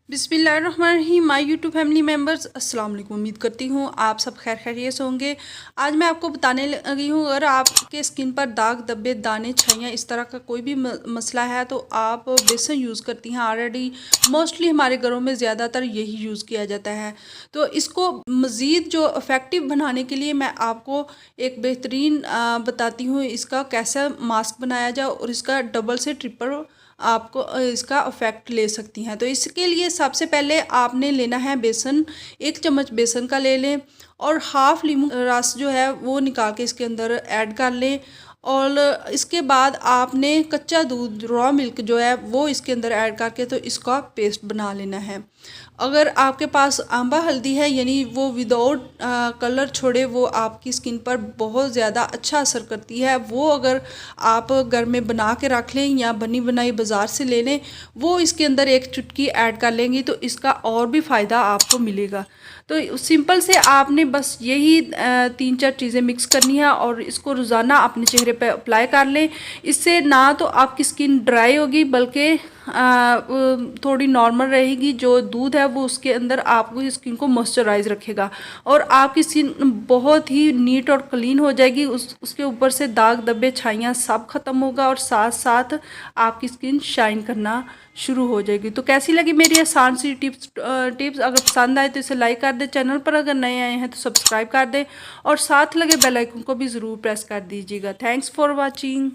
बिस्मिल्लाहिर्रहमानिर्रहीम। My YouTube family members, अस्सलाम वालेकुम। उम्मीद करती हूँ आप सब खैर खैरियत से होंगे। आज मैं आपको बताने लगी हूँ, अगर आपके स्किन पर दाग धब्बे दाने छाइयाँ इस तरह का कोई भी मसला है तो आप बेसन यूज़ करती हैं। ऑलरेडी मोस्टली हमारे घरों में ज़्यादातर यही यूज़ किया जाता है। तो इसको मज़ीद जो इफ़ेक्टिव बनाने के लिए मैं आपको एक बेहतरीन बताती हूँ इसका कैसा मास्क बनाया जाए और इसका डबल से ट्रिपल आपको इसका इफ़ेक्ट ले सकती हैं। तो इसके लिए सबसे पहले आपने लेना है बेसन। 1 चम्मच बेसन का ले लें और हाफ़ लीमू रस जो है वो निकाल के इसके अंदर ऐड कर लें। और इसके बाद आपने कच्चा दूध रॉ मिल्क जो है वो इसके अंदर ऐड करके तो इसका पेस्ट बना लेना है। अगर आपके पास आंबा हल्दी है, यानी वो विदाउट कलर छोड़े वो आपकी स्किन पर बहुत ज़्यादा अच्छा असर करती है, वो अगर आप घर में बना के रख लें या बनी बनाई बाज़ार से ले लें, वो इसके अंदर एक चुटकी ऐड कर लेंगी तो इसका और भी फ़ायदा आपको मिलेगा। तो सिंपल से आपने बस यही 3-4 चीज़ें मिक्स करनी है और इसको रोज़ाना अपने चेहरे पे अप्लाई कर लें। इससे ना तो आपकी स्किन ड्राई होगी बल्कि थोड़ी नॉर्मल रहेगी। जो दूध है वो उसके अंदर आपकी स्किन को मॉइस्चराइज रखेगा और आपकी स्किन बहुत ही नीट और क्लीन हो जाएगी। उसके ऊपर से दाग धब्बे छाइयाँ सब खत्म होगा और साथ साथ आपकी स्किन शाइन करना शुरू हो जाएगी। तो कैसी लगी मेरी आसान सी टिप्स अगर पसंद आए तो इसे लाइक कर दें। चैनल पर अगर नए आए हैं तो सब्सक्राइब कर दें और साथ लगे बेल आइकन को भी ज़रूर प्रेस कर दीजिएगा। Thanks for watching.